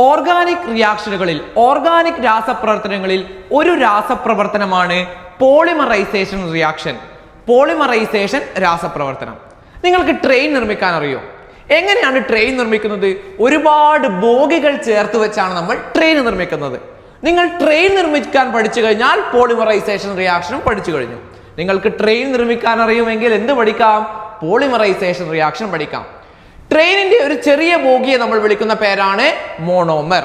Organic റിയാക്ഷനുകളിൽ organic രാസപ്രവർത്തനങ്ങളിൽ ഒരു രാസപ്രവർത്തനമാണ് polymerisation reaction. Polymerisation രാസപ്രവർത്തനം. നിങ്ങൾക്ക് train നിർമ്മിക്കാൻ അറിയോ? എങ്ങനെയാണ് ട്രെയിൻ നിർമ്മിക്കുന്നത്? ഒരുപാട് ബോഗികൾ ചേർത്ത് വെച്ചാണ് നമ്മൾ ട്രെയിൻ നിർമ്മിക്കുന്നത്. നിങ്ങൾ ട്രെയിൻ നിർമ്മിക്കാൻ പഠിച്ചു കഴിഞ്ഞാൽ പോളിമറൈസേഷൻ റിയാക്ഷനും പഠിച്ചു കഴിഞ്ഞു. നിങ്ങൾക്ക് ട്രെയിൻ നിർമ്മിക്കാൻ അറിയുമെങ്കിൽ എന്ത് പഠിക്കാം? പോളിമറൈസേഷൻ റിയാക്ഷൻ പഠിക്കാം. ട്രെയിനിന്റെ ഒരു ചെറിയ ബോഗിയെ നമ്മൾ വിളിക്കുന്ന പേരാണ് മോണോമർ.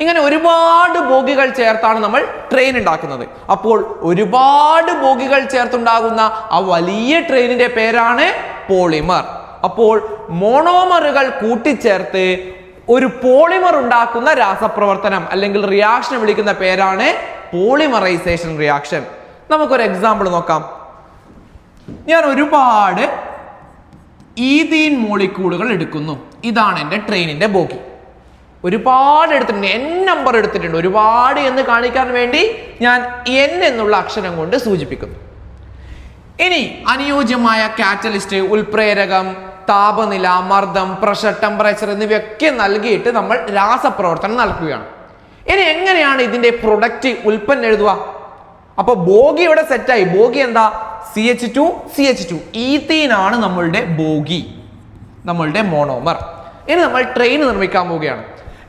ഇങ്ങനെ ഒരുപാട് ബോഗികൾ ചേർത്താണ് നമ്മൾ ട്രെയിൻ ഉണ്ടാക്കുന്നത്. അപ്പോൾ ഒരുപാട് ബോഗികൾ ചേർത്തുണ്ടാകുന്ന ആ വലിയ ട്രെയിനിന്റെ പേരാണ് പോളിമർ. അപ്പോൾ മോണോമറുകൾ കൂട്ടിച്ചേർത്ത് ഒരു പോളിമർ ഉണ്ടാക്കുന്ന രാസപ്രവർത്തനം അല്ലെങ്കിൽ റിയാക്ഷൻ വിളിക്കുന്ന പേരാണ് പോളിമറൈസേഷൻ റിയാക്ഷൻ. നമുക്കൊരു എക്സാമ്പിൾ നോക്കാം. ഞാൻ ഒരുപാട് ഈഥീൻ മോളിക്യൂളുകൾ എടുക്കുന്നു. ഇതാണ് എൻ്റെ ട്രെയിനിന്റെ ബോഗി. ഒരുപാട് എടുത്തിട്ടുണ്ട്, N നമ്പർ എടുത്തിട്ടുണ്ട്. ഒരുപാട് എന്ന് കാണിക്കാൻ വേണ്ടി ഞാൻ N എന്നുള്ള അക്ഷരം കൊണ്ട് സൂചിപ്പിക്കുന്നു. ഇനി അനുയോജ്യമായ കാറ്റലിസ്റ്റ്, ഉൽപ്രേരകം, താപനില, മർദ്ദം, പ്രഷർ, ടെമ്പറേച്ചർ എന്നിവയൊക്കെ നൽകിയിട്ട് നമ്മൾ രാസപ്രവർത്തനം നടക്കുകയാണ്. ഇനി എങ്ങനെയാണ് ഇതിന്റെ പ്രൊഡക്റ്റ് ഉൽപ്പന്നം എഴുതുക? അപ്പൊ ബോഗി ഇവിടെ സെറ്റായി. ബോഗി എന്താ? CH2 ഈഥീൻ ആണ് നമ്മളുടെ ബോഗി, നമ്മളുടെ മോണോമർ. ഇനി നമ്മൾ ട്രെയിൻ നിർമ്മിക്കാൻ പോവുകയാണ്.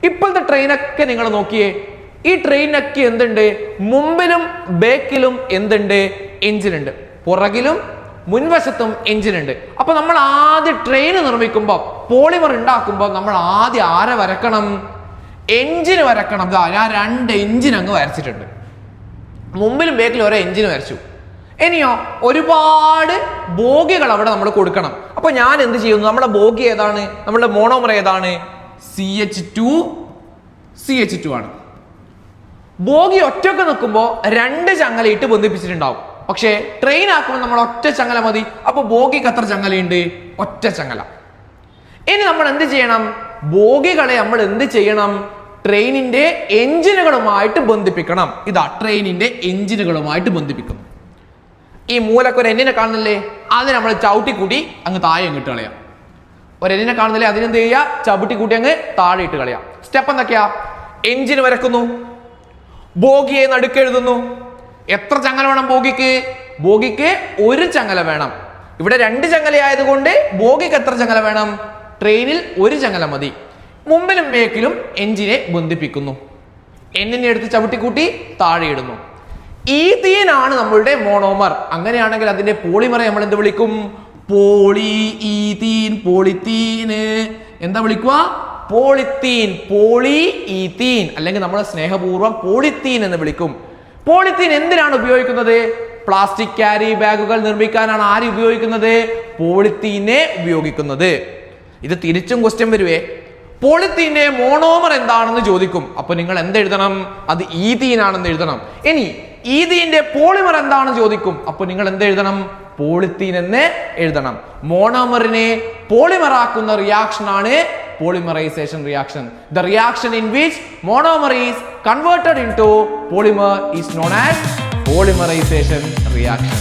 ഇപ്പോഴത്തെ ട്രെയിനൊക്കെ നിങ്ങൾ നോക്കിയേ. ഈ ട്രെയിനൊക്കെ എന്തുണ്ട്? മുമ്പിലും ബേക്കിലും എന്തുണ്ട്? എഞ്ചിൻ ഉണ്ട്. പുറകിലും മുൻവശത്തും എഞ്ചിൻ ഉണ്ട്. അപ്പൊ നമ്മൾ ആദ്യം ട്രെയിൻ നിർമ്മിക്കുമ്പോൾ, പോളിമർ ഉണ്ടാക്കുമ്പോൾ നമ്മൾ ആദ്യം ആരെ വരക്കണം? എഞ്ചിന് വരക്കണം. ഞാൻ 2 എഞ്ചിൻ അങ്ങ് വരച്ചിട്ടുണ്ട്. മുമ്പിലും ബേക്കിലും ഓരോ എഞ്ചിന് വരച്ചു. ഇനിയോ ഒരുപാട് ബോഗികൾ അവിടെ നമ്മൾ കൊടുക്കണം. അപ്പൊ ഞാൻ എന്ത് ചെയ്യുന്നു? നമ്മളെ ബോഗി ഏതാണ്? നമ്മളുടെ മോണോമർ ഏതാണ്? CH2 ആണ്. ബോഗി ഒറ്റക്ക് നിൽക്കുമ്പോൾ 2 ചങ്ങലയിട്ട് ബന്ധിപ്പിച്ചിട്ടുണ്ടാവും. പക്ഷേ ട്രെയിൻ ആക്കുമ്പോൾ നമ്മൾ ഒറ്റ ചങ്ങല മതി. അപ്പൊ ബോഗിക്ക് എത്ര ചങ്ങലയുണ്ട്? ഒറ്റ ചങ്ങല. ഇനി നമ്മൾ എന്ത് ചെയ്യണം? ബോഗികളെ നമ്മൾ എന്ത് ചെയ്യണം? ട്രെയിനിന്റെ എഞ്ചിനുകളുമായിട്ട് ബന്ധിപ്പിക്കണം. ഇതാ ട്രെയിനിന്റെ എഞ്ചിനുകളുമായിട്ട് ബന്ധിപ്പിക്കുന്നു. ഈ മൂലക്കൊരു എണ്ണിനെ കാണുന്നില്ലേ? അതിന് നമ്മൾ ചവിട്ടിക്കൂട്ടി അങ്ങ് താഴെ ഇട്ട് കളയാം. ഒരു എണ്ണിനെ കാണുന്നില്ലേ? അതിനെന്ത് ചെയ്യുക? ചവിട്ടിക്കൂട്ടി അങ്ങ് താഴെ ഇട്ട് കളയാം. സ്റ്റെപ്പ് എന്തൊക്കെയാ? എഞ്ചിന് വരക്കുന്നു, ബോഗിയെ നടുക്കെഴുതുന്നു. എത്ര ചങ്ങല വേണം ബോഗിക്ക്? ബോഗിക്ക് 1 ചങ്ങല വേണം. ഇവിടെ 2 ചങ്ങല ആയതുകൊണ്ട് ബോഗിക്ക് എത്ര ചങ്ങല വേണം? ട്രെയിനിൽ 1 ചങ്ങല മതി. മുമ്പിലും ബേക്കിലും എഞ്ചിനെ ബന്ധിപ്പിക്കുന്നു. എണ്ണിനെ എടുത്ത് ചവിട്ടിക്കൂട്ടി താഴെ ഇടുന്നു. ഈഥീൻ ആണ് നമ്മളുടെ മോണോമർ. അങ്ങനെയാണെങ്കിൽ അതിന്റെ പോളിമറെ നമ്മൾ എന്ത് വിളിക്കും? പോളി ഈഥീൻ, പോളിത്തീന്. എന്താ വിളിക്കുക? പോളിത്തീൻ, പോളി ഈഥീൻ, അല്ലെങ്കിൽ നമ്മൾ സ്നേഹപൂർവ്വം പോളിത്തീൻ എന്ന് വിളിക്കും. പോളിത്തീൻ എന്തിനാണ് ഉപയോഗിക്കുന്നത്? പ്ലാസ്റ്റിക് ക്യാരി ബാഗുകൾ നിർമ്മിക്കാനാണ് ആര് ഉപയോഗിക്കുന്നത്? പോളിത്തീനെ ഉപയോഗിക്കുന്നത്. ഇത് തിരിച്ചും ക്വസ്റ്റ്യൻ വരുവേ. പോളിത്തീന്റെ മോണോമർ എന്താണെന്ന് ചോദിക്കും. അപ്പൊ നിങ്ങൾ എന്തെഴുതണം? അത് ഈഥീൻ ആണെന്ന് എഴുതണം. ഇനി ഈഥീന്റെ പോളിമർ എന്താണെന്ന് ചോദിക്കും. അപ്പൊ നിങ്ങൾ എന്തെഴുതണം? പോളിത്തീൻ എന്ന് എഴുതണം. മോണോമറിനെ പോളിമർ ആക്കുന്ന റിയാക്ഷൻ ആണ് polymerization reaction. The reaction in which monomer is converted into polymer is known as polymerization reaction.